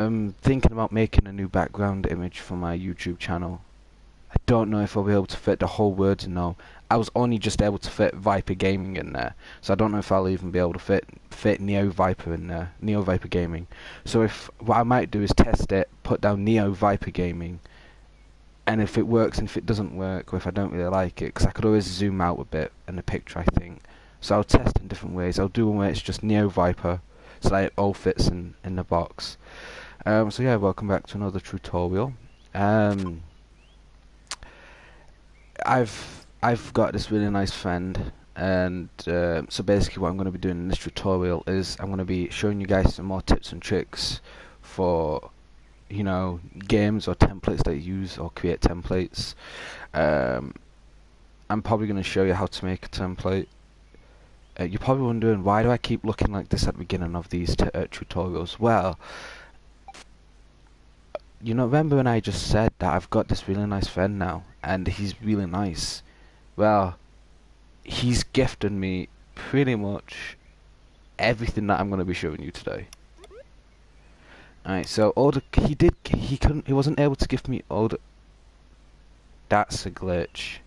I'm thinking about making a new background image for my YouTube channel. I don't know if I'll be able to fit the whole words in now. I was only just able to fit Viper Gaming in there, so I don't know if I'll even be able to fit Neo Viper in there, Neo Viper Gaming. So if what I might do is test it, put down Neo Viper Gaming, and if it works and if it doesn't work, or if I don't really like it, because I could always zoom out a bit in the picture, I think. So I'll test in different ways. I'll do one where it's just Neo Viper, so that it all fits in the box. So yeah, welcome back to another tutorial. Um, I've got this really nice friend, and so basically what I'm going to be doing in this tutorial is I'm going to be showing you guys some more tips and tricks for, you know, games or templates that you use, or create templates. Um, I'm probably going to show you how to make a template. You're probably wondering, why do I keep looking like this at the beginning of these tutorials? Well, you know, remember when I just said that I've got this really nice friend now, and he's really nice? Well, he's gifted me pretty much everything that I'm going to be showing you today. Alright, so he wasn't able to give me all the... That's a glitch.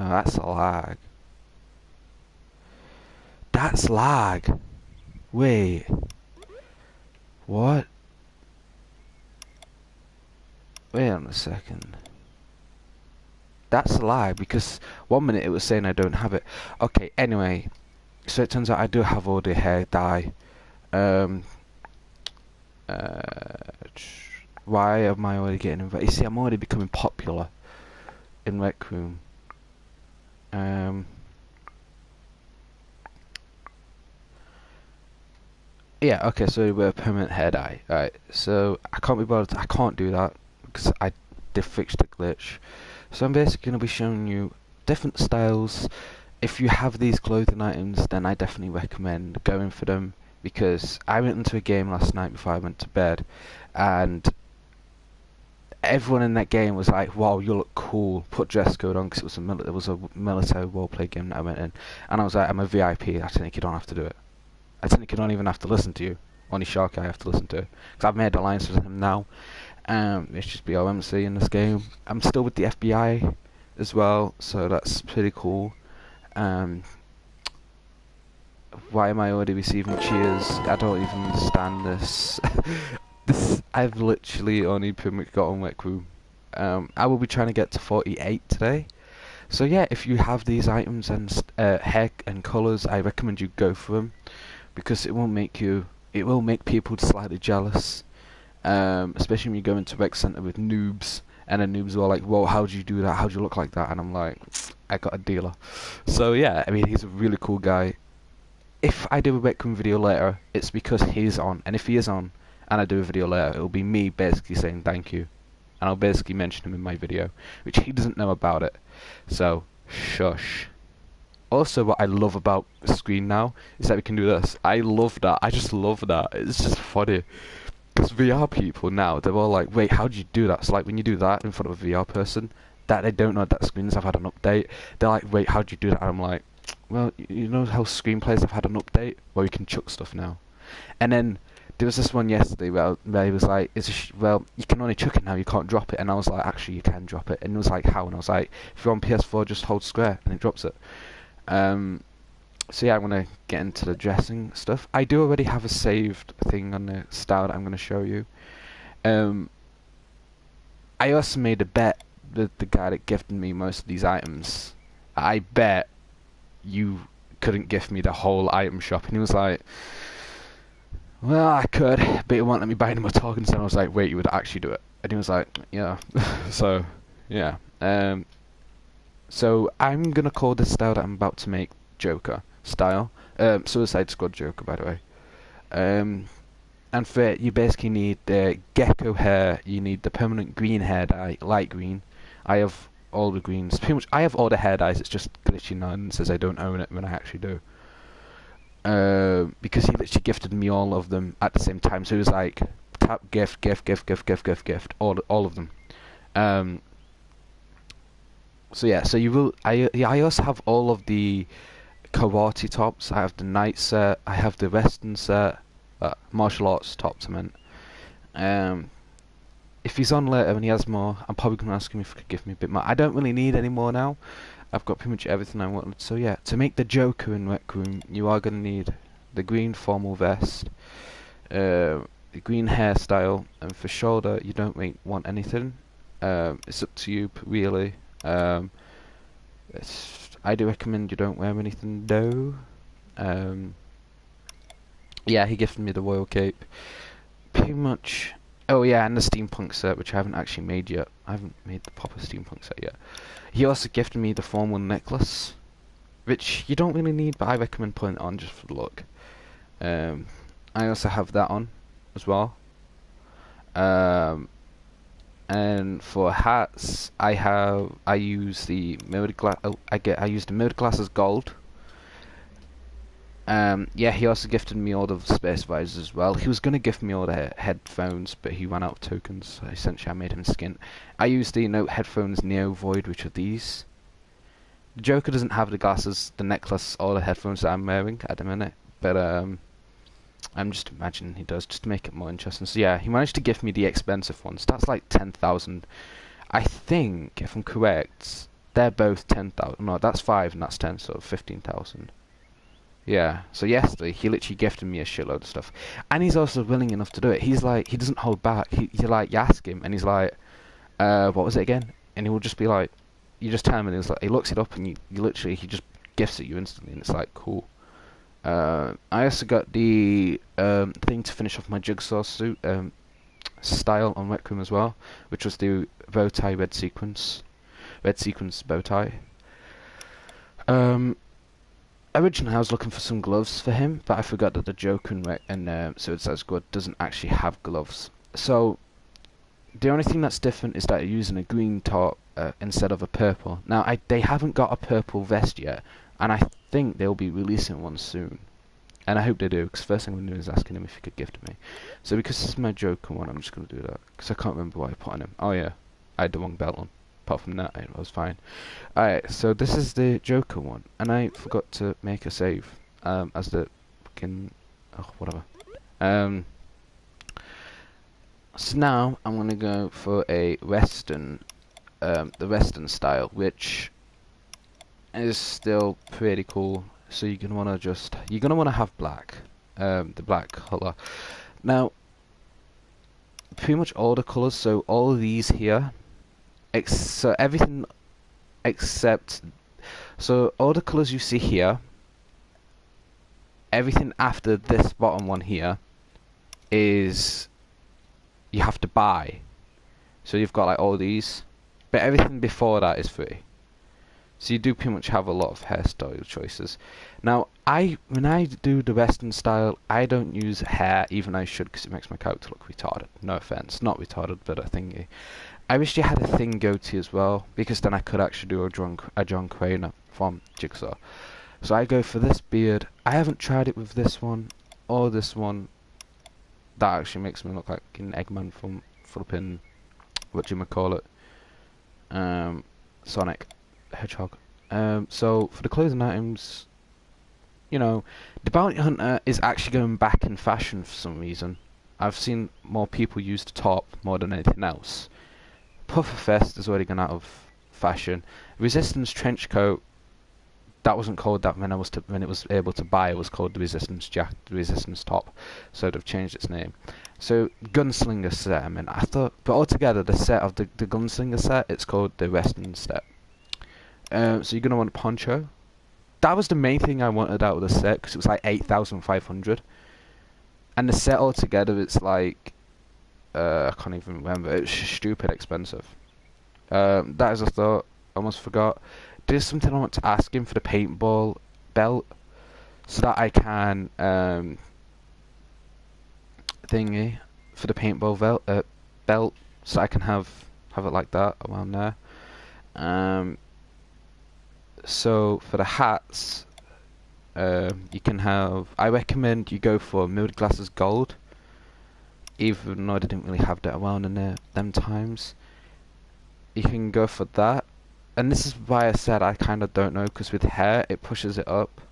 No, that's a lag. That's lag. Wait. What? Wait on a second. That's a lie, because 1 minute it was saying I don't have it. Okay, anyway, so it turns out I do have all the hair dye. Um, why am I already getting invited? You see, I'm already becoming popular in RECROOM. Yeah, okay, so we're permanent hair dye. Alright, so I can't be bothered. I can't do that because I did fix the glitch. So I'm basically going to be showing you different styles. If you have these clothing items, then I definitely recommend going for them, because I went into a game last night before I went to bed, and everyone in that game was like, "Wow, you look cool. Put dress code on," because it was a military roleplay game that I went in, and I was like, "I'm a VIP. I think you don't have to do it. I think you don't even have to listen to you. Only Shark I have to listen to, because I've made alliances with him now." It's just BOMC in this game. I'm still with the FBI as well, so that's pretty cool. Why am I already receiving cheers? I don't even understand this. I've literally only pretty much got on RECROOM. I will be trying to get to 48 today. So yeah, if you have these items and hair and colours, I recommend you go for them, because it will make people slightly jealous. Especially when you go into rec center with noobs, and the noobs are like, "Whoa, how do you do that? How do you look like that?" And I'm like, "I got a dealer." So yeah, I mean, he's a really cool guy. If I do a RECROOM video later, it's because he's on, and if he is on, and I do a video later, it'll be me basically saying thank you, and I'll basically mention him in my video, which he doesn't know about it. So shush. Also, what I love about the screen now is that we can do this. I love that. I just love that. It's just funny. Because VR people now, they're all like, "Wait, how do you do that?" So like when you do that in front of a VR person, that they don't know that screens have had an update, they're like, "Wait, how do you do that?" And I'm like, "Well, you know how screenplays have had an update where you can chuck stuff now?" And then there was this one yesterday where he was like, "Well, you can only chuck it now, you can't drop it." And I was like, "Actually, you can drop it." And it was like, "How?" And I was like, "If you're on PS4, just hold square and it drops it." So yeah, I'm going to get into the dressing stuff. I do already have a saved thing on the style that I'm going to show you. I also made a bet with the guy that gifted me most of these items. I bet you couldn't gift me the whole item shop. And he was like, "Well, I could, but he won't let me buy any more tokens." And I was like, "Wait, you would actually do it?" And he was like, "Yeah." So, yeah. So I'm going to call this style that I'm about to make Joker style. Suicide Squad Joker, by the way. And for it, you basically need the gecko hair, you need the permanent green hair dye, light green. I have all the greens. Pretty much, I have all the hair dyes, it's just glitchy none says I don't own it when I actually do. Because he literally gifted me all of them at the same time, so it was like, tap, gift, gift, gift, gift, gift, gift, gift, all of them. So yeah, so you will. I also have all of the karate tops. I have the night set. I have the western set. Martial arts tops, I meant. If he's on later and he has more, I'm probably going to ask him if he could give me a bit more. I don't really need any more now. I've got pretty much everything I wanted. So yeah, to make the Joker in Rec Room, you are going to need the green formal vest, the green hairstyle, and for shoulder, you don't really want anything. It's up to you, really. I do recommend you don't wear anything though. Yeah, he gifted me the royal cape. Pretty much. Oh yeah, and the steampunk set, which I haven't actually made yet. I haven't made the proper steampunk set yet. He also gifted me the formal necklace, which you don't really need, but I recommend putting it on just for the look. I also have that on as well. And for hats, I use the mirrored glass. Oh, I use the mirrored glasses gold. Yeah, he also gifted me all the space visors as well. He was gonna gift me all the headphones, but he ran out of tokens. So essentially, I made him skint. I used the Note headphones Neo Void, which are these. The Joker doesn't have the glasses, the necklace, or the headphones that I'm wearing at the minute, but I'm just imagining he does, just to make it more interesting. So yeah, he managed to gift me the expensive ones. That's like 10,000. I think, if I'm correct, they're both 10,000. No, that's 5 and that's 10, so 15,000. Yeah, so yesterday he literally gifted me a shitload of stuff, and he's also willing enough to do it. He's like, he doesn't hold back. You like, you ask him, and he's like, what was it again? And he will just be like, you just tell him, and he's like, he looks it up, and you literally, he just gifts it you instantly, and it's like, cool. I also got the thing to finish off my jigsaw suit style on RECROOM as well, which was the bow tie red sequence bow tie. Originally I was looking for some gloves for him, but I forgot that the Joker and Suicide Squad doesn't actually have gloves. So the only thing that's different is that you're using a green top instead of a purple. Now they haven't got a purple vest yet, and I think they'll be releasing one soon. And I hope they do, because first thing I'm going to do is asking him if he could gift me. So because this is my Joker one, I'm just going to do that, because I can't remember what I put on him. Oh yeah, I had the wrong belt on. Apart from that, it was fine. Alright, so this is the Joker one, and I forgot to make a save as the fucking whatever. So now I'm gonna go for a Western, the Western style, which is still pretty cool. So you're gonna wanna have black, the black color. Now, pretty much all the colors. So all of these here. So everything except, so all the colors you see here, everything after this bottom one here is you have to buy. So you've got like all these, but everything before that is free. So you do pretty much have a lot of hairstyle choices. Now when I do the Western style, I don't use hair, even though I should, because it makes my character look retarded. No offense, not retarded, but a thingy. I wish you had a thing goatee as well, because then I could actually do a John Craner from Jigsaw. So I go for this beard. I haven't tried it with this one or this one. That actually makes me look like an Eggman from flipping, whatchamacallit, Sonic the Hedgehog. So for the clothing items, you know, the bounty hunter is actually going back in fashion for some reason. I've seen more people use the top more than anything else. Pufferfest has already gone out of fashion. Resistance trench coat, that wasn't called that when it was able to buy. It was called the Resistance Jack, the Resistance top. So they've changed its name. So gunslinger set. I mean, I thought, but altogether the set of the gunslinger set, it's called the Western set. So you're gonna want a poncho. That was the main thing I wanted out of the set, because it was like 8,500, and the set altogether it's like. I can't even remember. It's stupid expensive. That is a thought. I almost forgot. There's something I want to ask him for the paintball belt, so that I can thingy for the paintball belt, so I can have it like that around there. So for the hats, you can have. I recommend you go for mirrored glasses gold. Even though I didn't really have that around in them times, you can go for that. And this is why I said I kind of don't know, because with hair it pushes it up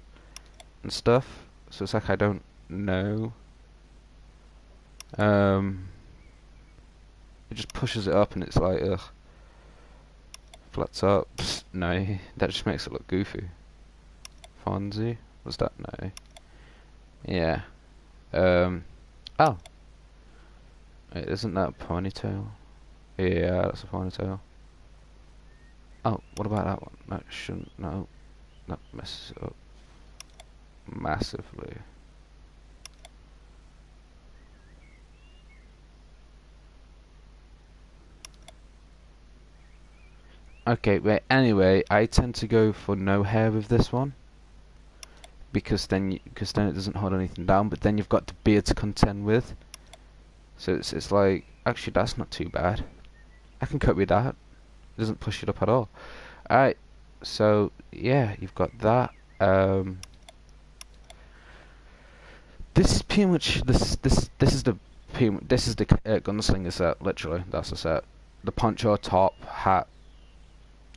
and stuff, so it's like I don't know. It just pushes it up and it's like, ugh. Flats up. Psst, no, that just makes it look goofy. Fonzie? Was that? No. Yeah. Oh. Wait, isn't that a ponytail? Yeah, that's a ponytail. Oh, what about that one? That shouldn't, no. That messes it up massively. Okay, wait, anyway, I tend to go for no hair with this one. Because then it doesn't hold anything down, but then you've got the beard to contend with. So it's like, actually that's not too bad. I can cope with that. It doesn't push it up at all. Alright, so yeah, you've got that. This is pretty much this is the gunslinger set. Literally, that's the set. The poncho, top, hat.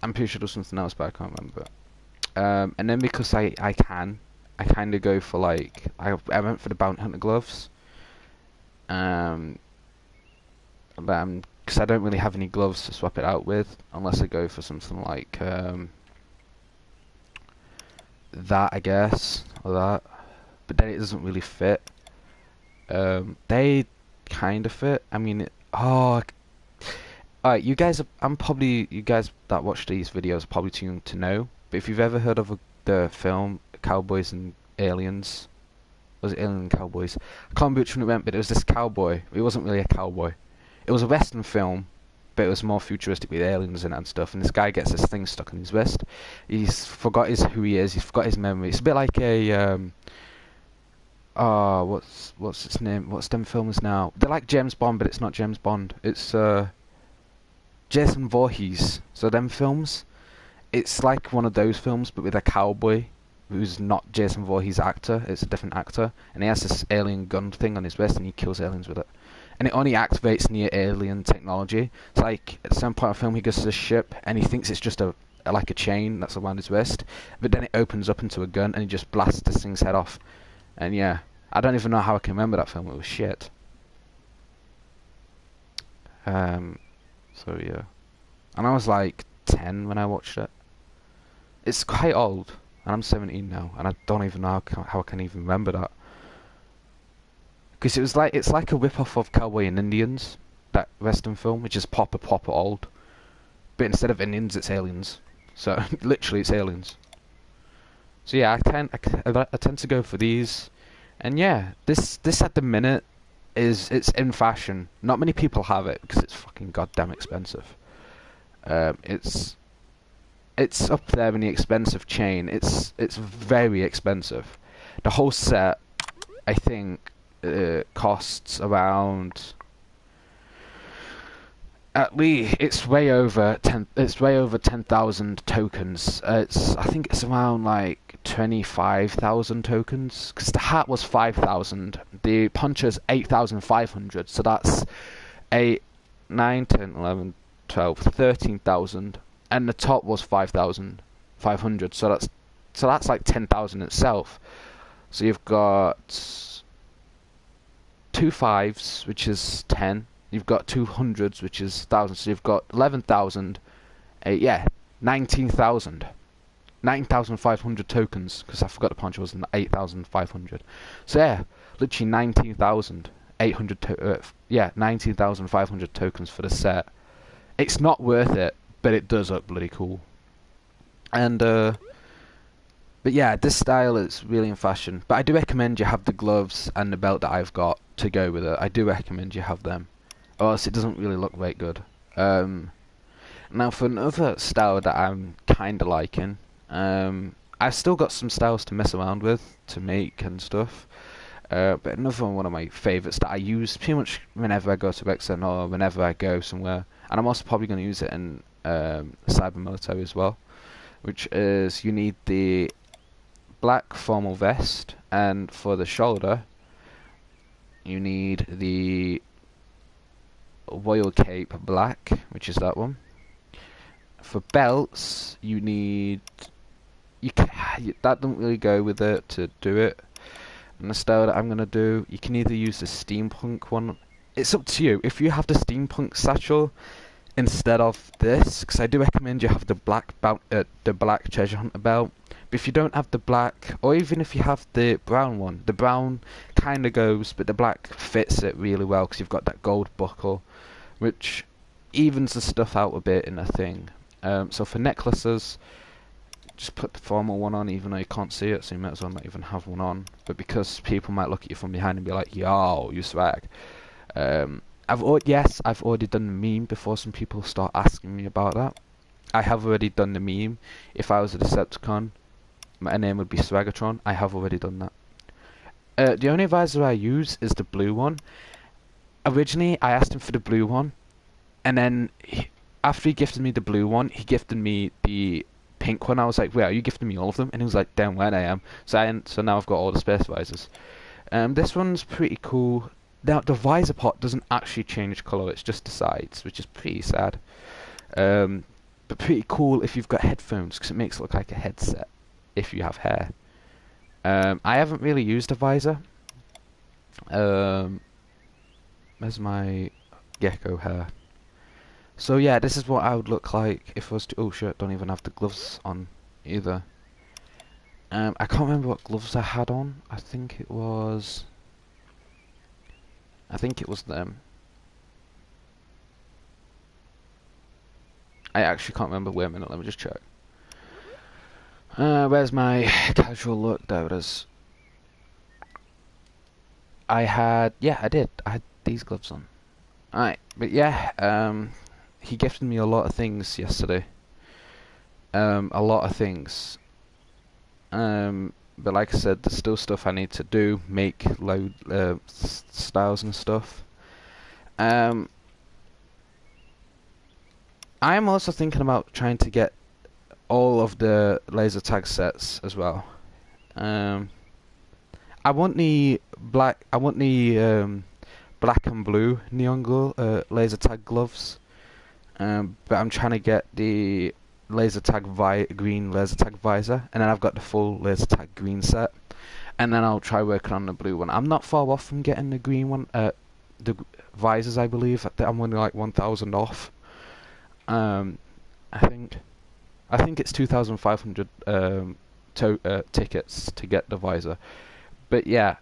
I'm pretty sure there's something else, but I can't remember. And then because I kind of go for like I went for the bounty hunter gloves. But because I don't really have any gloves to swap it out with, unless I go for something like that, I guess, or that. But then it doesn't really fit. They kind of fit. I mean, alright, you guys that watch these videos are probably too young to know. But if you've ever heard of the film Cowboys and Aliens, was it Alien and Cowboys? I can't remember which one it went, but it was this cowboy. It wasn't really a cowboy. It was a western film, but it was more futuristic with aliens in it and stuff. And this guy gets this thing stuck in his wrist. He's forgot who he is. He's forgot his memory. It's a bit like a what's its name? What's them films now? They're like James Bond, but it's not James Bond. It's Jason Voorhees. So them films, it's like one of those films, but with a cowboy who's not Jason Voorhees' actor. It's a different actor, and he has this alien gun thing on his wrist, and he kills aliens with it. And it only activates near alien technology. It's like at some point in the film, he goes to the ship, and he thinks it's just like a chain that's around his wrist, but then it opens up into a gun, and he just blasts this thing's head off. And yeah, I don't even know how I can remember that film. It was shit. So yeah, and I was like 10 when I watched it. It's quite old, and I'm 17 now, and I don't even know how I can even remember that. Because it's like a rip-off of Cowboy and Indians, that western film, which is proper old. But instead of Indians, it's aliens. So literally, it's aliens. So yeah, I tend to go for these, and yeah, this at the minute it's in fashion. Not many people have it because it's fucking goddamn expensive. It's up there in the expensive chain. It's very expensive. The whole set, I think, costs around. At least it's way over 10,000 tokens. I think it's around like 25,000 tokens. Because the hat was 5,000. The poncho's 8,500. So that's 8, 9, 10, 11, 12, 13,000. And the top was 5,500. So that's like 10,000 itself. So you've got 2 5s, which is 10. You've got 200s, which is 1,000. So you've got 11,000. 19,000. 9,500 tokens, because I forgot the poncho was 8,500. So yeah, literally 19,500 tokens for the set. It's not worth it, but it does look bloody cool. And but yeah, this style is really in fashion. But I do recommend you have the gloves and the belt that I've got to go with it. I do recommend you have them, or else it doesn't really look very good. Now for another style that I'm kinda liking, I've still got some styles to mess around with, to make and stuff. But another one of my favourites that I use pretty much whenever I go to Wexen or whenever I go somewhere, and I'm also probably going to use it in cyber military as well, which is you need the black formal vest, and for the shoulder you need the royal cape black, which is that one. For belts you need that don't really go with it to do it. And the style that I'm gonna do, you can either use the steampunk one. It's up to you. If you have the steampunk satchel instead of this, because I do recommend you have the black treasure hunter belt. But if you don't have the black, or even if you have the brown one, the brown kind of goes, but the black fits it really well because you've got that gold buckle, which evens the stuff out a bit in a thing. So for necklaces, just put the formal one on, even though you can't see it, so you might as well not even have one on. But because people might look at you from behind and be like, "Yo, you swag." I've already done the meme before some people start asking me about that. I have already done the meme. If I was a Decepticon, my name would be Swagatron. I have already done that. The only visor I use is the blue one. Originally, I asked him for the blue one, and then after he gifted me the blue one, he gifted me the pink one. I was like, "Wait, are you gifting me all of them?" And he was like, "Damn right I am." So now I've got all the space visors. This one's pretty cool. Now, the visor part doesn't actually change colour, it's just the sides, which is pretty sad. But pretty cool if you've got headphones, because it makes it look like a headset, if you have hair. I haven't really used a visor. Where's my gecko hair? So yeah, this is what I would look like if I was to... Oh shit, don't even have the gloves on either. I can't remember what gloves I had on. I think it was them. I actually can't remember. Wait a minute, let me just check. Where's my casual look? There it is. I did. I had these gloves on. Alright, but yeah, he gifted me a lot of things yesterday. A lot of things. But like I said, there's still stuff I need to do, make load styles and stuff. I'm also thinking about trying to get all of the laser tag sets as well. I want the black and blue neon glow laser tag gloves. But I'm trying to get the laser tag green laser tag visor, and then I've got the full laser tag green set, and then I'll try working on the blue one. I'm not far off from getting the green one. The visors, I believe, I'm only like 1,000 off. I think it's 2,500 tickets to get the visor. But yeah,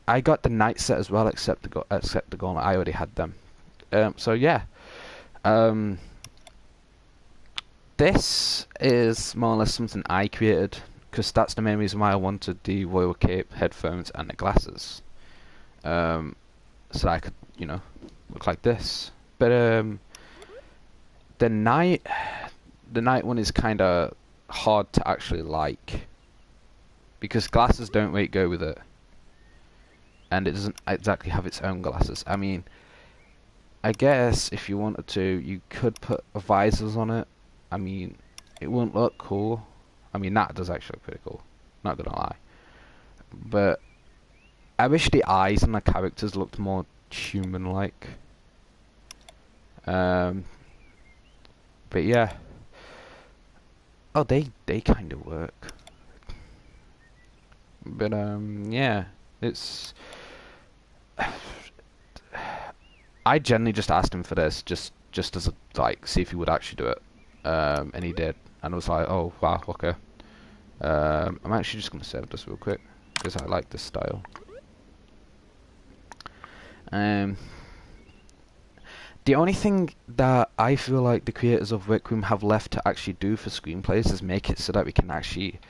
I got the night set as well, except the gauntlet. I already had them. So yeah. This is more or less something I created, because that's the main reason why I wanted the royal cape, headphones, and the glasses. So I could, look like this. But the night one is kind of hard to actually like, because glasses don't really go with it, and it doesn't exactly have its own glasses. I mean, I guess if you wanted to, you could put visors on it. I mean, it wouldn't look cool. I mean, that does actually look pretty cool, not gonna lie. But I wish the eyes and the characters looked more human-like. But yeah. Oh, they kind of work. But yeah, it's... I generally just asked him for this, just as a, see if he would actually do it. And he did, and I was like, oh wow, okay. I'm actually just gonna save this real quick because I like this style. The only thing that I feel like the creators of RECROOM have left to actually do for screenplays is make it so that we can actually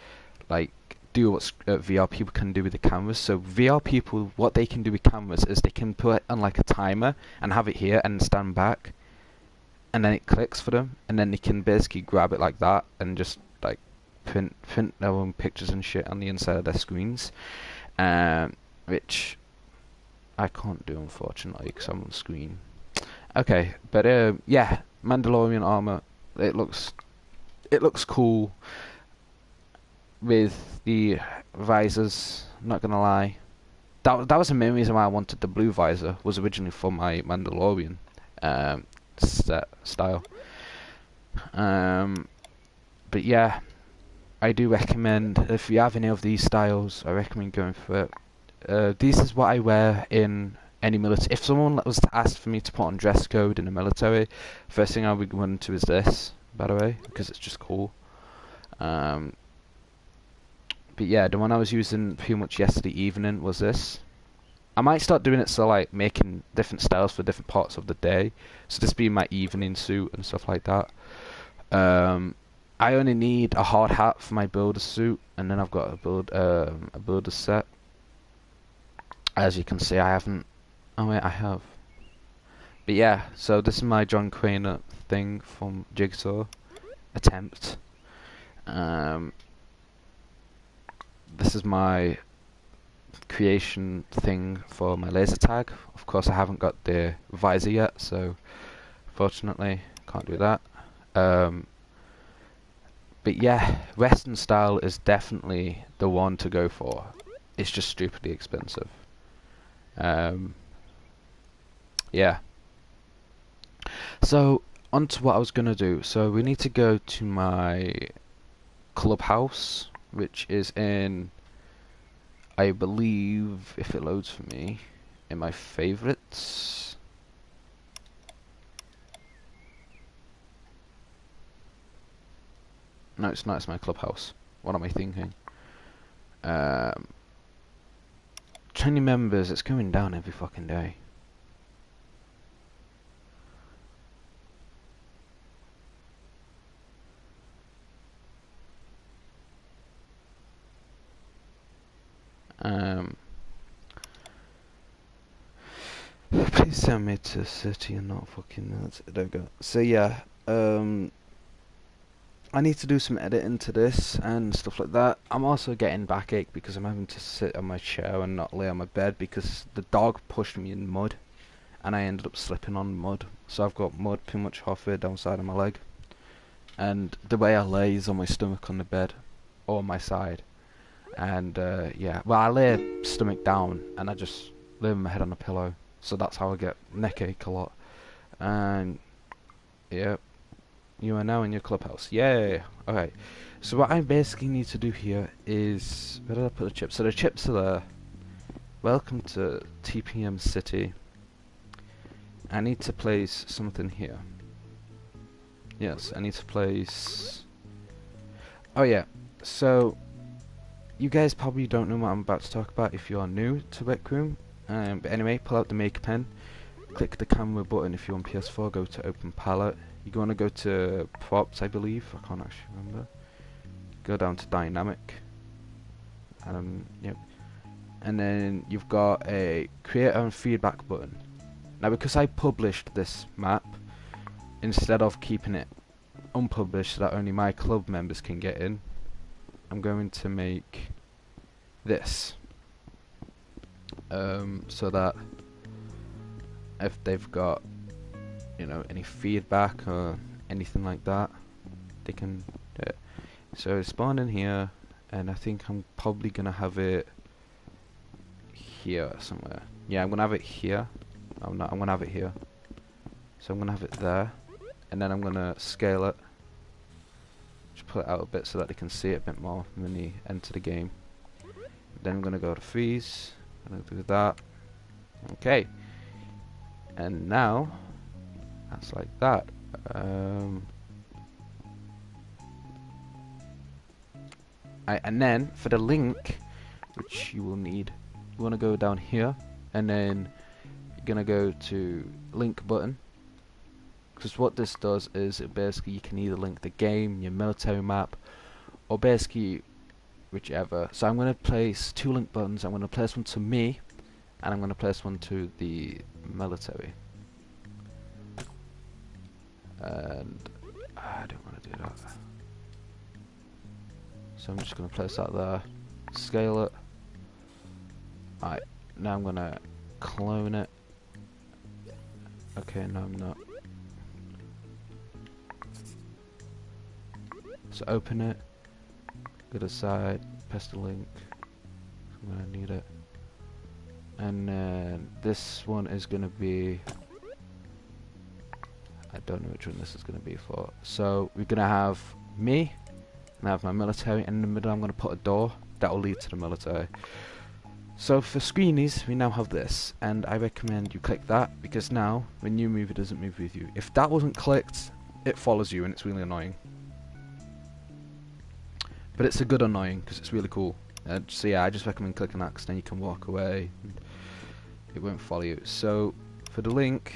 do what VR people can do with the cameras. So VR people, what they can do with cameras is they can put it on like a timer and have it here and stand back, and then it clicks for them, and then they can basically grab it like that and just print their own pictures and shit on the inside of their screens, which I can't do unfortunately because I'm on screen. Okay, but yeah, Mandalorian Armor. It looks cool with the visors. Not gonna lie, that was the main reason why I wanted the blue visor. Was originally for my Mandalorian set style. But yeah, I do recommend, if you have any of these styles, I recommend going for it. This is what I wear in any military. If someone was to ask for me to put on dress code in a military, first thing I would go into is this, by the way, because it's just cool. But yeah, the one I was using pretty much yesterday evening was this. I might start doing it so like making different styles for different parts of the day. So this being my evening suit and stuff like that. I only need a hard hat for my builder suit, and then I've got a builder set. As you can see, I haven't. Oh wait, I have. But yeah, so this is my John Craner thing from Jigsaw attempt. This is my creation thing for my laser tag. Of course, I haven't got the visor yet, so fortunately can't do that. But yeah, Western style is definitely the one to go for. It's just stupidly expensive. Yeah. So, on to what I was gonna do. So, we need to go to my clubhouse, which is in, I believe, if it loads for me, in my favorites. No, it's not. It's my clubhouse. What am I thinking? 20 members. It's going down every fucking day. Please send me to city and not fucking nuts. There we go. So yeah, I need to do some editing to this and stuff like that. I'm also getting backache because I'm having to sit on my chair and not lay on my bed because the dog pushed me in mud and I ended up slipping on mud. So I've got mud pretty much halfway down the side of my leg. And the way I lay is on my stomach on the bed, or on my side. And yeah, well, I lay stomach down and I just lay with my head on a pillow. So that's how I get neck ache a lot. And yeah. You are now in your clubhouse. Yay! Okay. So what I basically need to do here is... Where did I put the chips? So the chips are there. Welcome to TPM City. I need to place something here. Yes, I need to place... Oh yeah. So... You guys probably don't know what I'm about to talk about if you are new to RECROOM. But anyway, pull out the make pen. Click the camera button if you're on PS4. Go to open palette. You're going to go to props, I believe. I can't actually remember. Go down to dynamic. Yep. And then you've got a creator and feedback button. Now, because I published this map, instead of keeping it unpublished so that only my club members can get in, I'm going to make this. So that if they've got, you know, any feedback or anything like that, they can do it. So it's spawned in here, and I think I'm probably gonna have it here somewhere. Yeah, I'm gonna have it here. I'm gonna have it here. So I'm gonna have it there, and then I'm gonna scale it. Just pull it out a bit so that they can see it a bit more when they enter the game. Then I'm gonna go to freeze. I'm gonna do that. Okay. And now that's like that. And then for the link, which you will need, you want to go down here, and then you're gonna go to link button. Because what this does is it basically you can either link the game, your military map, or basically whichever. So I'm gonna place two link buttons. I'm gonna place one to me, and I'm gonna place one to the military. And I don't want to do that. So I'm just going to place that there, scale it. Alright, now I'm going to clone it. Okay, no I'm not. So open it, go to the side, paste the link. I'm going to need it. And then this one is going to be... I don't know which one this is going to be for. So we're going to have me, and I have my military, and in the middle I'm going to put a door that will lead to the military. So for screenies, we now have this, and I recommend you click that, because now, when you move, it doesn't move with you. If that wasn't clicked, it follows you, and it's really annoying. But it's a good annoying, because it's really cool. So yeah, I just recommend clicking that, because then you can walk away, and it won't follow you. So, for the link,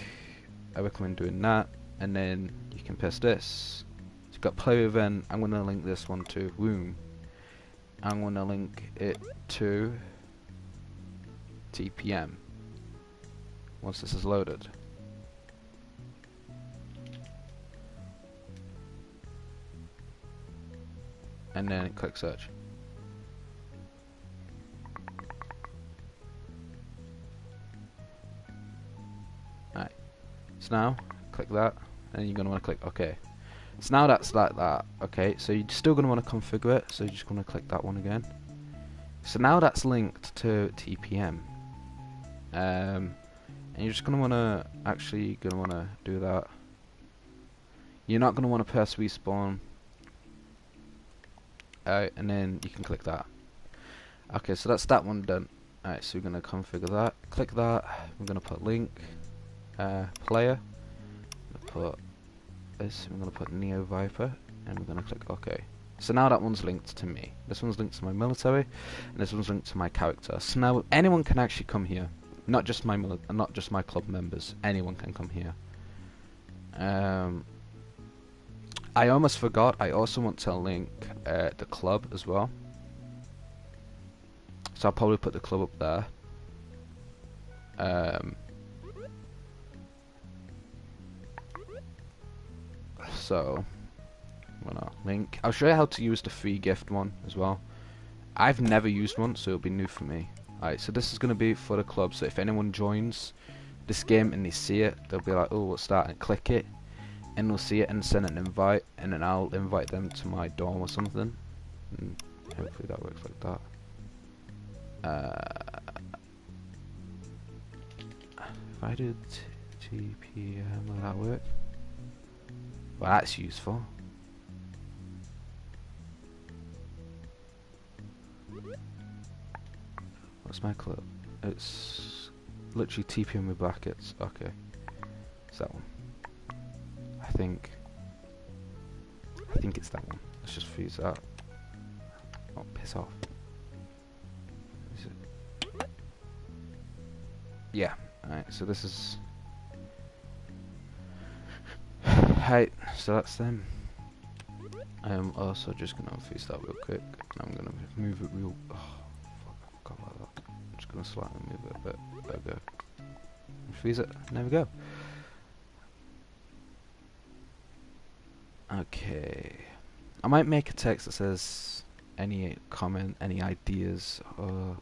I recommend doing that, and then you can press this. So you've got player event, I'm going to link this one to Room. I'm going to link it to TPM once this is loaded. And then click search. Alright, so now click that, and you're going to want to click OK. So now that's like that. Okay, so you're still going to want to configure it, so you're just going to click that one again. So now that's linked to TPM. And you're just going to want to do that. You're not going to want to press respawn. And then you can click that. Okay, so that's that one done. Alright, so we're going to configure that. Click that. We're going to put link, player. Put this. We're going to put Neo Viper, and we're going to click OK. So now that one's linked to me. This one's linked to my military, and this one's linked to my character. So now anyone can actually come here. Not just my club members. Anyone can come here. I almost forgot. I also want to link the club as well. So I'll probably put the club up there. So I'm gonna link. I'll show you how to use the free gift one as well. I've never used one, so it'll be new for me. Alright, so this is going to be for the club, so if anyone joins this game and they see it, they'll be like, oh, what's that? And click it, and they'll see it and send an invite, and then I'll invite them to my dorm or something. And hopefully that works like that. If I did TPM, will that work? Well, that's useful. What's my club? It's literally TPM with brackets. Okay, it's that one. I think it's that one. Let's just freeze that. Oh, piss off. Is it? Yeah. Alright, so this is. Right, so that's them. I am also just gonna freeze that real quick. And I'm gonna move it real. Oh, fuck, I forgot about that. I'm just gonna slightly move it a bit. There we go. Freeze it. There we go. Okay. I might make a text that says any comment, any ideas or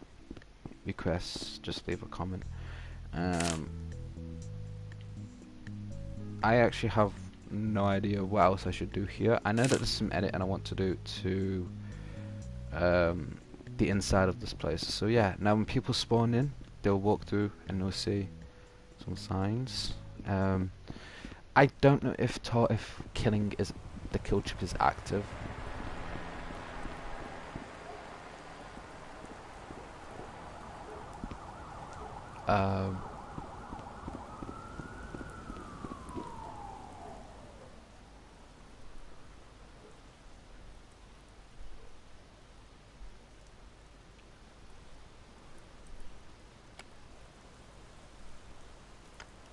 requests, just leave a comment. I actually have no idea what else I should do here. I know that there's some editing I want to do to the inside of this place. So yeah, now when people spawn in, they'll walk through and they'll see some signs. I don't know if killing is the kill chip is active.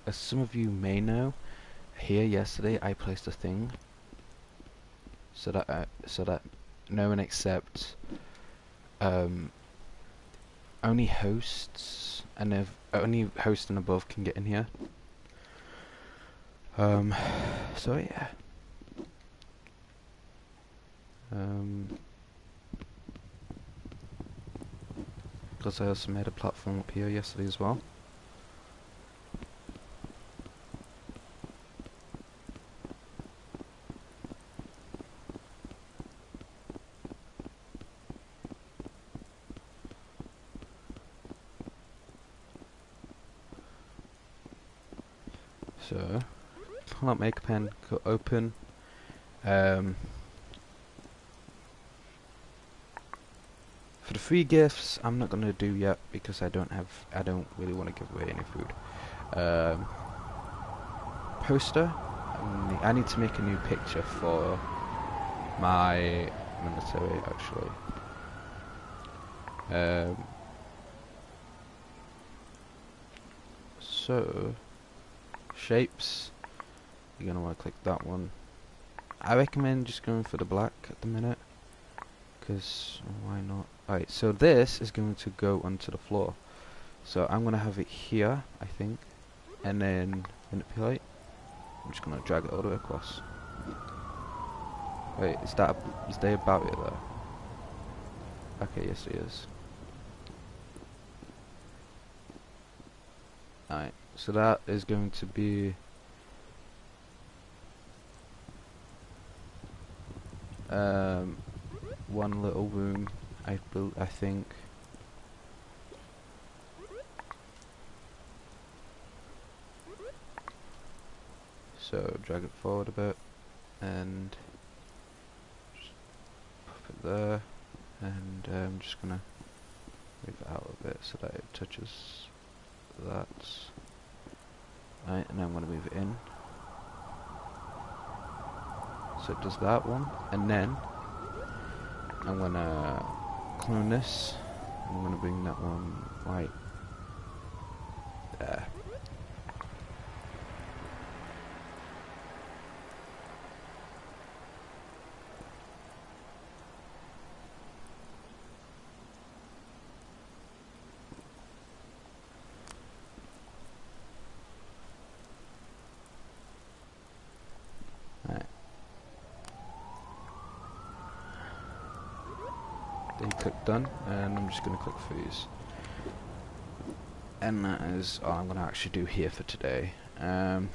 As some of you may know, here yesterday I placed a thing so that no one except only hosts and if only host and above can get in here. So yeah. Because I also made a platform up here yesterday as well. So, pull up make pen, go open. For the free gifts, I'm not gonna do yet because I don't really want to give away any food. Poster. I need to make a new picture for my military, actually. So shapes. You're gonna want to click that one. I recommend just going for the black at the minute, because why not? Alright, so this is going to go onto the floor. So I'm gonna have it here, I think, and then manipulate. I'm just gonna drag it all the way across. Wait, is there a barrier there? Okay, yes it is. Alright, so that is going to be one little room, I think. So drag it forward a bit and just pop it there, and I'm just gonna move it out a bit so that it touches that. Right, and then I'm gonna move it in. So it does that one, and then I'm gonna clone this. I'm gonna bring that one right there. Then click done, and I'm just going to click freeze. And that is all I'm going to actually do here for today. So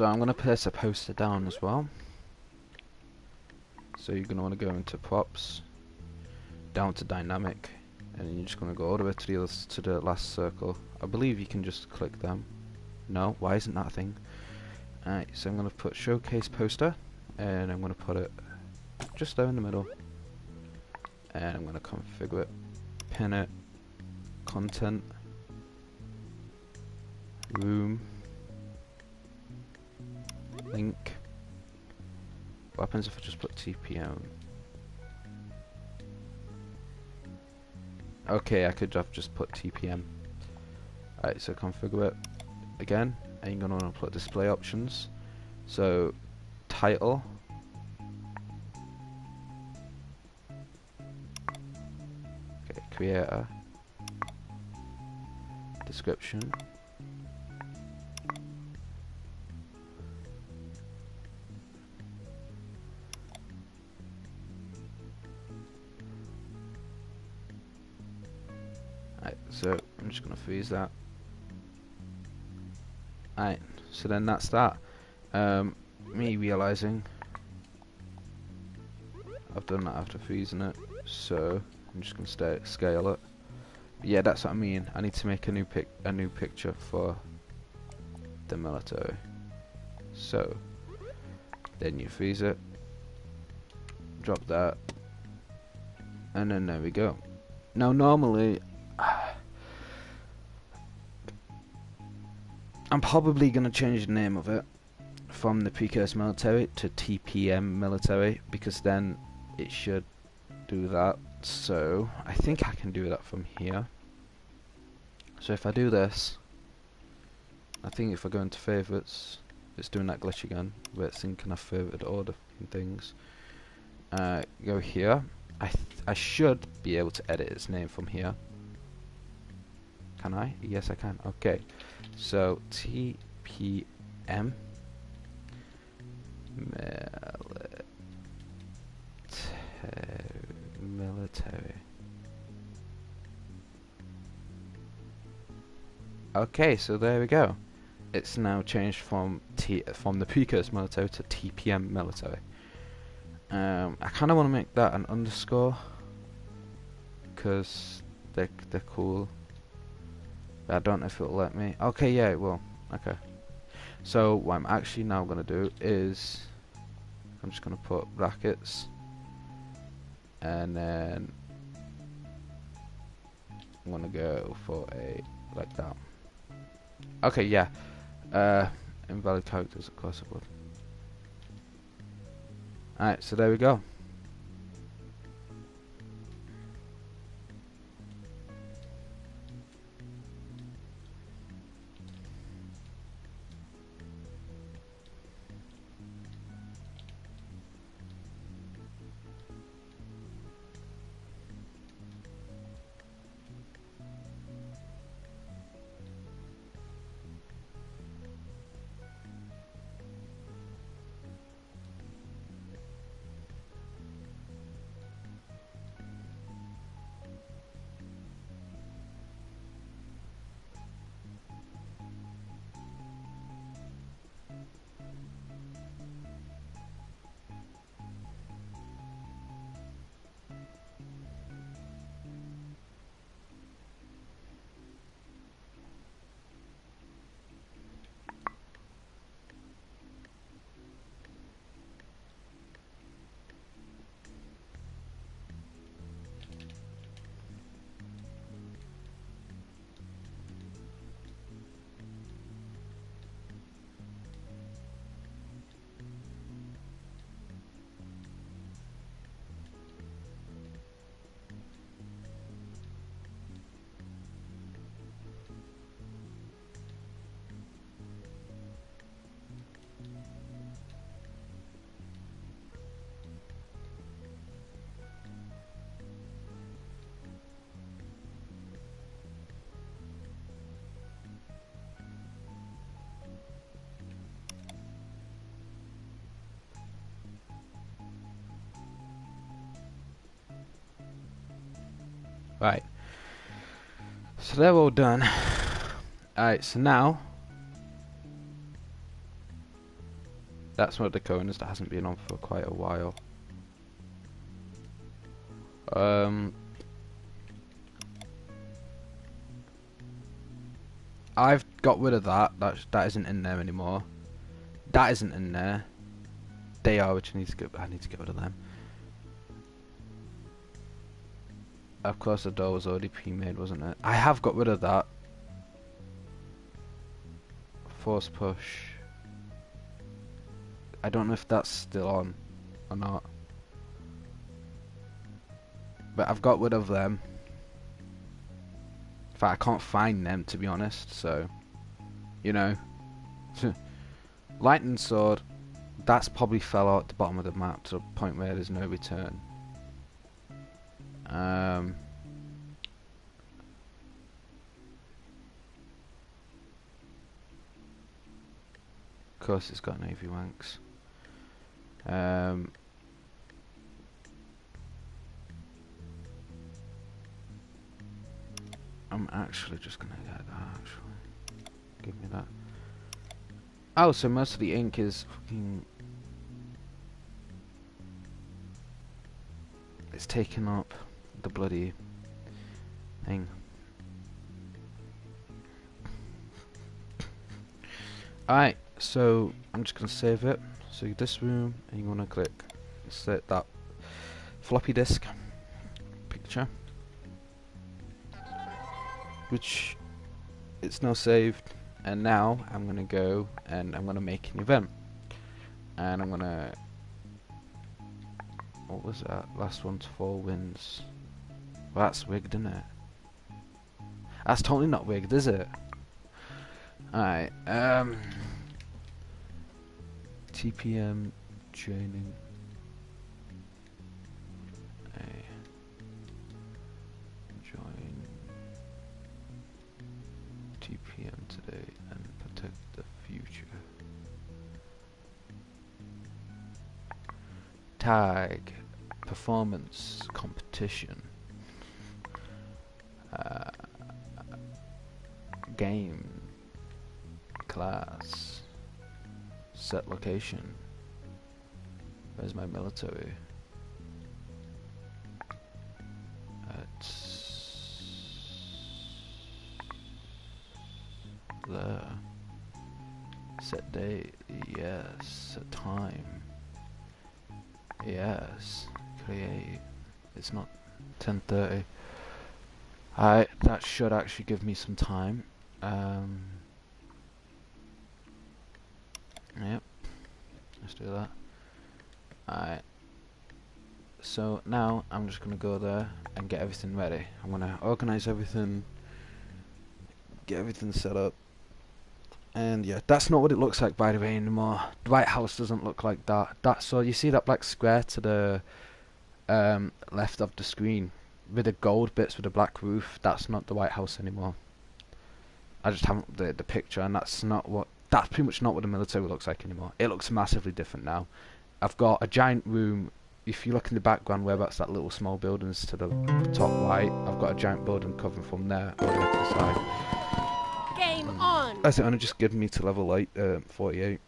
I'm going to place a poster down as well. So you're going to want to go into props, down to dynamic, and then you're just going to go all the way to the last circle. I believe you can just click them. No, why isn't that a thing? Alright, so I'm going to put showcase poster, and I'm going to put it just there in the middle, and I'm going to configure it, pin it, content, room, link. What happens if I just put TPM? Okay, I could have just put TPM. Alright, so configure it again, and you're going to want to put display options. So title, okay, creator, description, alright, so I'm just going to freeze that. Alright, so then that's that. Me realizing I've done that after freezing it, so I'm just gonna scale it. But yeah, that's what I mean. I need to make a new picture for the military. So then you freeze it, drop that, and then there we go. Now normally I'm probably going to change the name of it from the Precursor Military to TPM Military, because then it should do that. So I think I can do that from here. So if I do this, I think if I go into favorites, it's doing that glitch again where it's thinking I've favorited all the things. Go here. I should be able to edit its name from here. Can I? Yes, I can. Okay. So TPM military. Okay, so there we go. It's now changed from the Precursor Military to TPM Military. I kind of want to make that an underscore because they're cool. But I don't know if it'll let me. Okay, yeah, it will. Okay. So what I'm actually now going to do is I'm just going to put brackets, and then I'm going to go for a like that. Okay, yeah. Invalid characters, of course I would. Alright, so there we go. Right. So they're all done. Alright, so now that's one of the corners that hasn't been on for quite a while. I've got rid of that. That isn't in there anymore. That isn't in there. They are, which I need to get rid of them. Of course, the door was already pre-made, wasn't it? I have got rid of that. Force push. I don't know if that's still on or not. But I've got rid of them. In fact, I can't find them, to be honest, so... You know. Lightning sword. That's probably fell out at the bottom of the map to the point where there's no return. Of course it's got navy wanks. I'm actually just gonna get that, actually. Give me that. Oh, so most of the ink is fucking... It's taking up the bloody thing. Alright, so I'm just gonna save it. So this room, and you wanna click set that floppy disk picture, which it's now saved. And now I'm gonna go and I'm gonna make an event, and I'm gonna... What was that? Last one's 4 wins. Well, that's rigged, isn't it? That's totally not rigged, is it? Alright, TPM training. Join TPM today and protect the future. Tag performance competition. Game class. Set location. Where's my military? It's there. Set date, yes. Set time, yes. Create. It's not 10:30. Alright, that should actually give me some time. Yep. Let's do that. Alright. So now I'm just gonna go there and get everything ready. I'm gonna organize everything, get everything set up. And yeah, that's not what it looks like, by the way, anymore. The White House doesn't look like that. So you see that black square to the left of the screen with the gold bits with the black roof? That's not the White House anymore. I just haven't updated the picture, and that's pretty much not what the military looks like anymore. It looks massively different now. I've got a giant room. If you look in the background where that's that little small buildings to the top right, I've got a giant building covering from there all the way to the side. Game on! That's it, only just given me to level 48.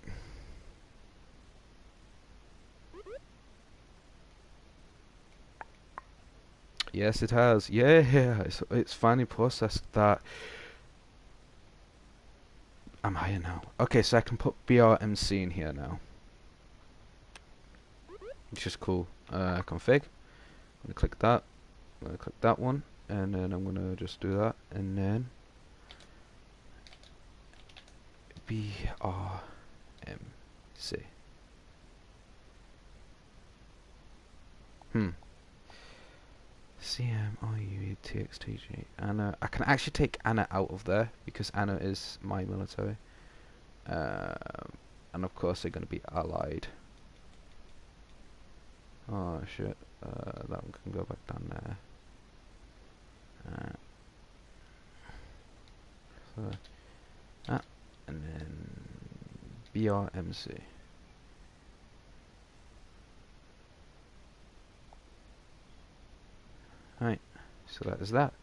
Yes, it has. Yeah, it's finally processed that. I'm higher now. Okay, so I can put BRMC in here now, which is cool. Config. I'm gonna click that. I'm gonna click that one, and then I'm gonna just do that, and then BRMC. CMRUTXTG. Anna. I can actually take Anna out of there because Anna is my military. And of course they're going to be allied. Oh shit. That one can go back down there. So that, and then BRMC. Right, so that is that.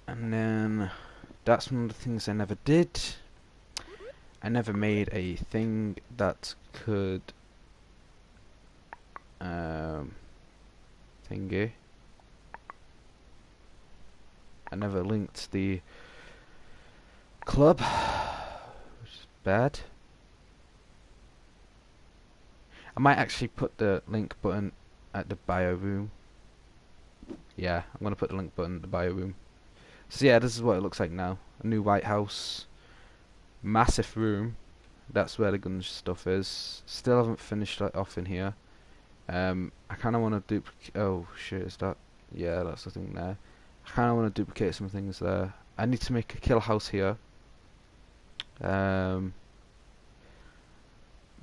And then that's one of the things I never did. I never made a thing that could thingy. I never linked the club, which is bad. I might actually put the link button at the bio room. Yeah, I'm gonna put the link button at the bio room. So yeah, this is what it looks like now. A new White House, massive room. That's where the gun stuff is. Still haven't finished that off in here. I kind of want to duplicate. Oh shit, is that? Yeah, that's the thing there. I kind of want to duplicate some things there. I need to make a kill house here.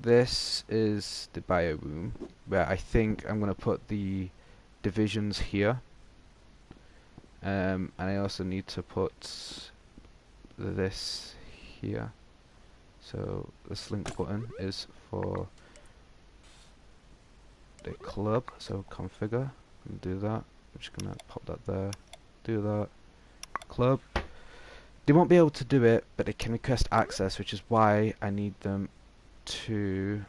This is the bio room where I think I'm gonna put the divisions here. And I also need to put this here. So this link button is for the club. So configure and do that. I'm just gonna pop that there. Do that. Club. They won't be able to do it, but they can request access, which is why I need them to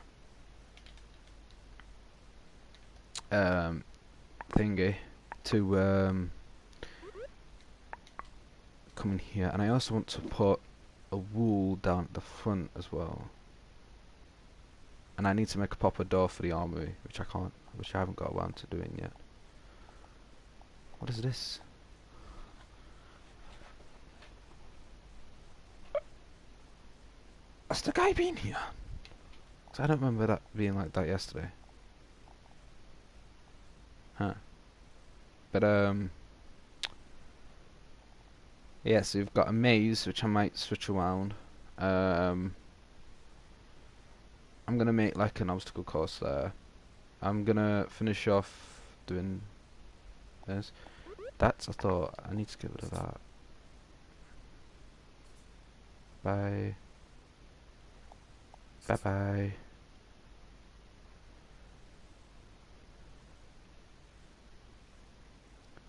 thingy to come in here. And I also want to put a wall down at the front as well. And I need to make a proper door for the armory, which I haven't got around to doing yet. What is this? Has the guy been here? 'Cause I don't remember that being like that yesterday. Huh. But yeah, so we've got a maze which I might switch around. I'm gonna make like an obstacle course there. I'm gonna finish off doing this. That's, I thought, I need to get rid of that. Bye. Bye bye.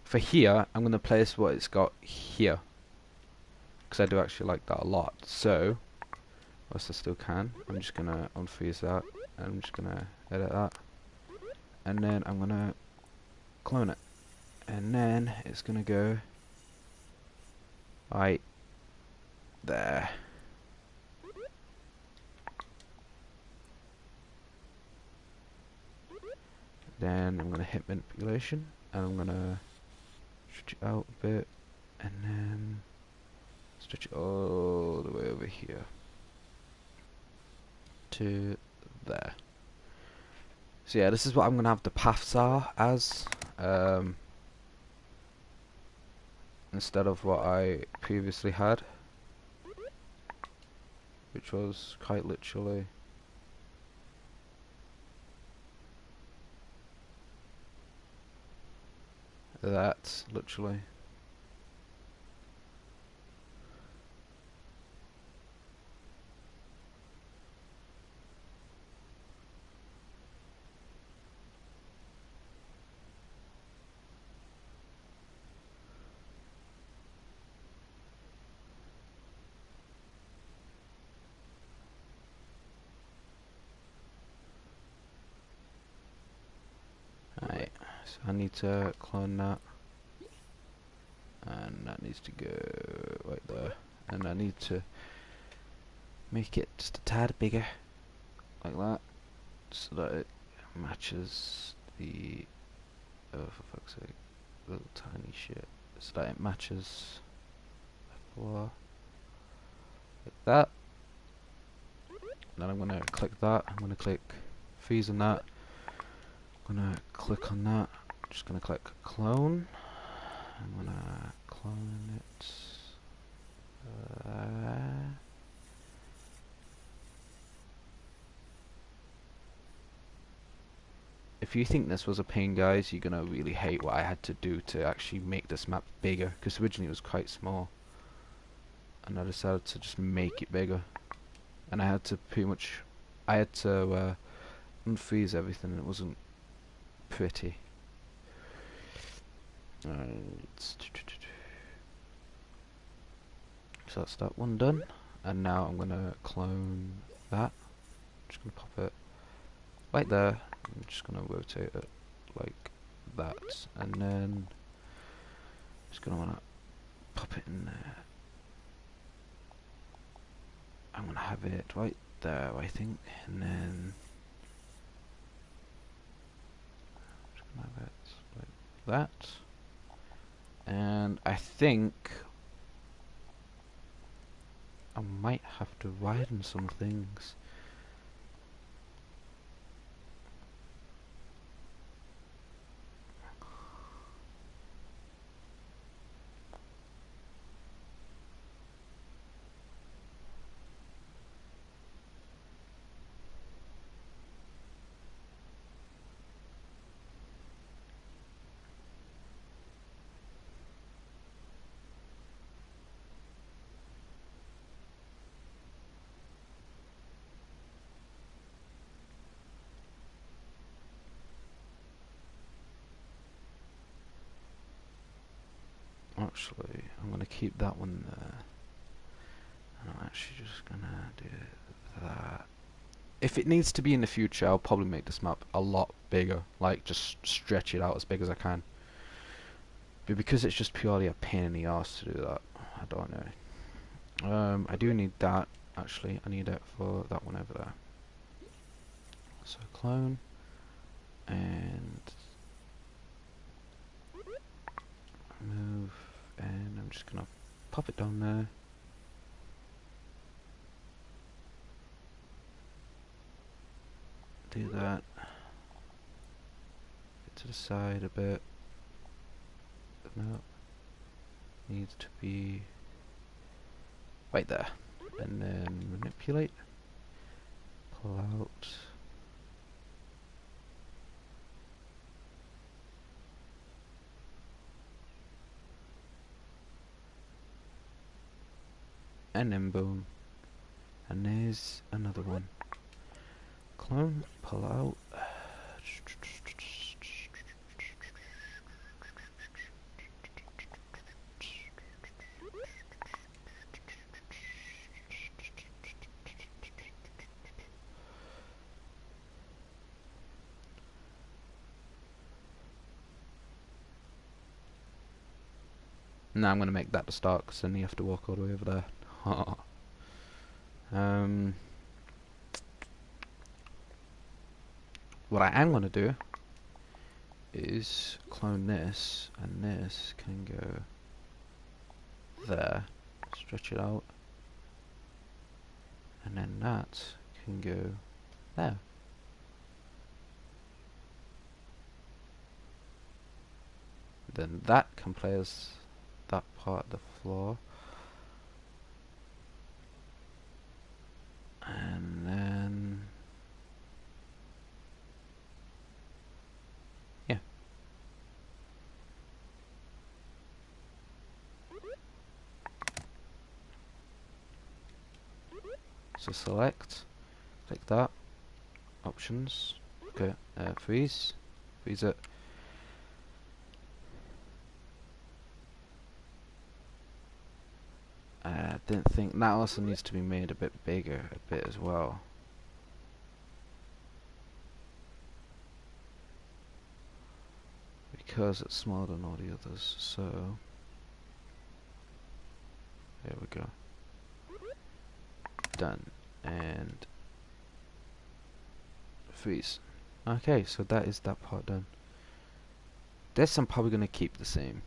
For here, I'm gonna place what it's got here, because I do actually like that a lot. So, whilst I still can, I'm just gonna unfreeze that, and I'm just gonna edit that, and then I'm gonna clone it, and then it's gonna go right there. Then I'm gonna hit manipulation, and I'm gonna stretch it out a bit, and then stretch it all the way over here to there. So yeah, this is what I'm gonna have the paths are as, instead of what I previously had, which was quite literally that, literally. Right, so I need to clone that, and that needs to go right there, and I need to make it just a tad bigger, like that, so that it matches the, oh for fuck's sake, little tiny shit, so that it matches the floor, like that. Then I'm gonna click that, I'm gonna click freeze on that, I'm gonna click on that, I'm just gonna click clone, I'm gonna clone it, if you think this was a pain, guys, you're gonna really hate what I had to do to actually make this map bigger, because originally it was quite small, and I decided to just make it bigger, and I had to unfreeze everything, and it wasn't pretty. So that's that one done, and now I'm gonna clone that. I'm just gonna pop it right there. I'm just gonna rotate it like that, and then just gonna wanna pop it in there. I'm gonna have it right there, I think, and then just gonna have it like that. And I think I might have to widen some things. Actually, I'm gonna keep that one there, and I'm actually just gonna do that. If it needs to be in the future, I'll probably make this map a lot bigger, like just stretch it out as big as I can. But because it's just purely a pain in the arse to do that, I don't know. I do need that, actually. I need it for that one over there. So clone, and move, and I'm just gonna pop it down there. Do that. Get to the side a bit. No, needs to be right there, and then manipulate, pull out, and then boom, and there's another one. Clone, pull out, now I'm going to make that the start, because then you have to walk all the way over there. What I am gonna do is clone this, and this can go there. Stretch it out, and then that can go there. Then that can play as that part of the floor, and then yeah. So select, click that, options, okay, freeze it. I didn't think that also needs to be made a bit bigger, a bit as well. Because it's smaller than all the others, so there we go. Done. And freeze. Okay, so that is that part done. This I'm probably going to keep the same,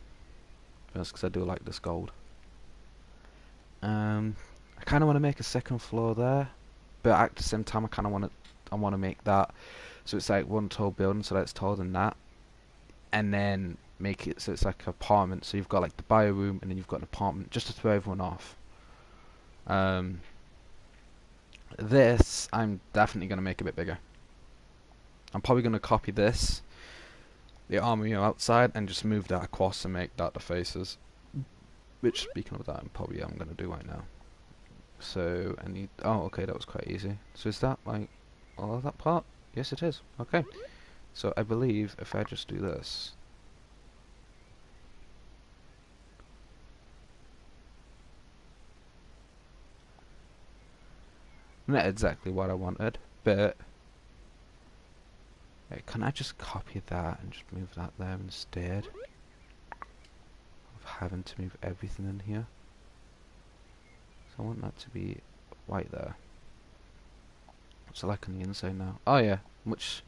because I do like this gold. I kind of want to make a second floor there, but at the same time I kind of want to make that so it's like one tall building, so that's taller than that, and then make it so it's like an apartment. So you've got like the bio room, and then you've got an apartment, just to throw everyone off. This I'm definitely going to make a bit bigger. I'm probably going to copy this, the armor outside, and just move that across and make that the faces. Which, speaking of that, I'm going to do right now. So I need. Oh, okay, that was quite easy. So is that like all of that part? Yes, it is. Okay. So I believe if I just do this. Not exactly what I wanted, but can I just copy that and just move that there instead of having to move everything in here? So I want that to be white there. So like on the inside now. Oh yeah, much.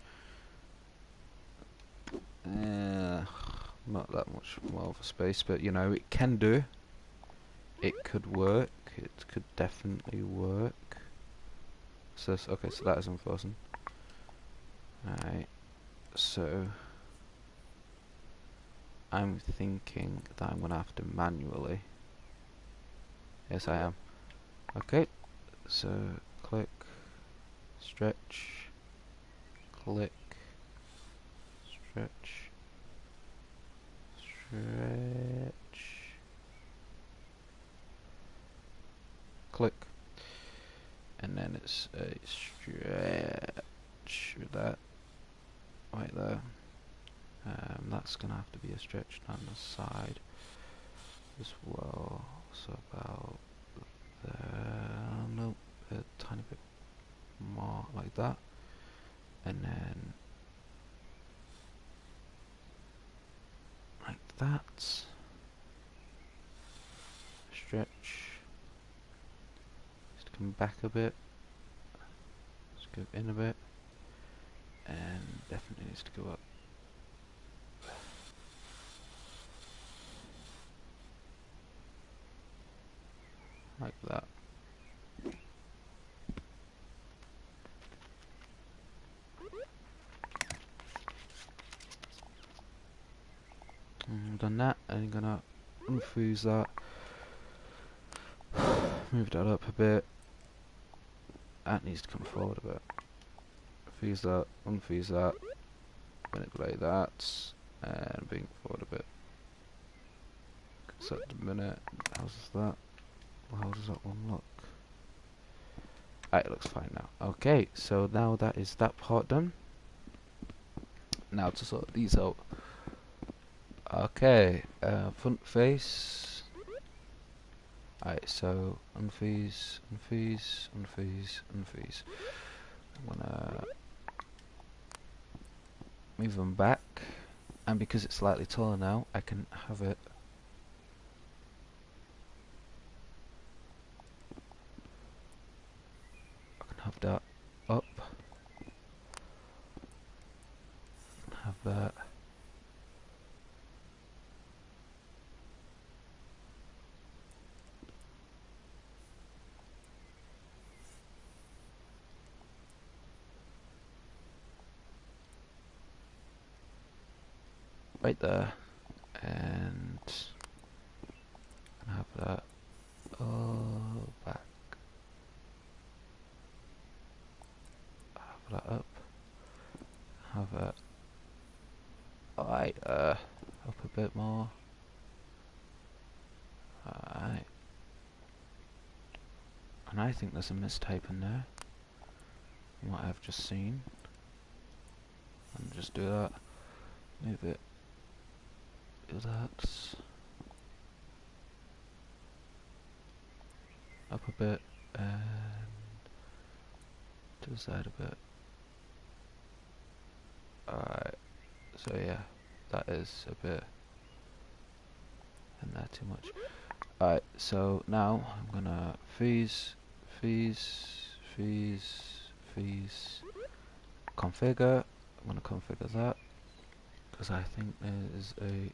Not that much more of a space, but you know, it can do. It could work. It could definitely work. So okay, so that is unfrozen. Alright, so I'm thinking that I'm gonna have to manually. Yes, I am. Okay, so click, stretch, click, stretch, stretch, click, and then it's a stretch with that right there. That's gonna have to be a stretch down the side as well. So about there, nope, a tiny bit more like that, and then like that. Stretch. Just come back a bit. Just go in a bit, and definitely needs to go up. Like that. Done that, and I'm gonna unfreeze that. Move that up a bit. That needs to come forward a bit. Freeze that, unfreeze that, manipulate that, and bring it forward a bit. So at the minute, how's that? How does that one look? It looks fine now. Okay, so now that is that part done. Now to sort these out. Okay, front face. Alright, so unfreeze, unfreeze, unfreeze, unfreeze. I'm gonna move them back, and because it's slightly taller now, I can have it right there, and have that all back. Have that up. Have it right up a bit more. Alright. And I think there's a mistype in there. From what I've just seen. And just do that. Move it. Do that. Up a bit. And to the side a bit. Alright. So yeah. That is a bit in there too much. Alright, so now I'm gonna freeze, configure. I'm gonna configure that because I think there's a.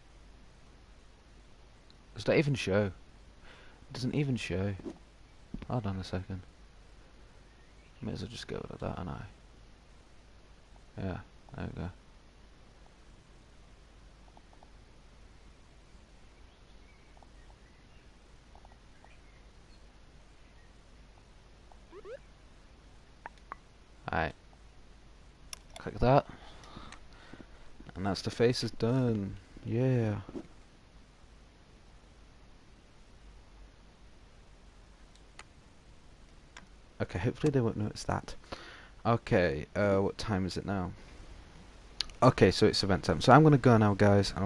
Does that even show? It doesn't even show. Hold on a second. May as well just get rid of that, and yeah, there we go. Alright. Click that. And that's the face is done. Yeah. Okay, hopefully they won't notice that. Okay, what time is it now? Okay, so it's event time. So I'm gonna go now, guys, and I'll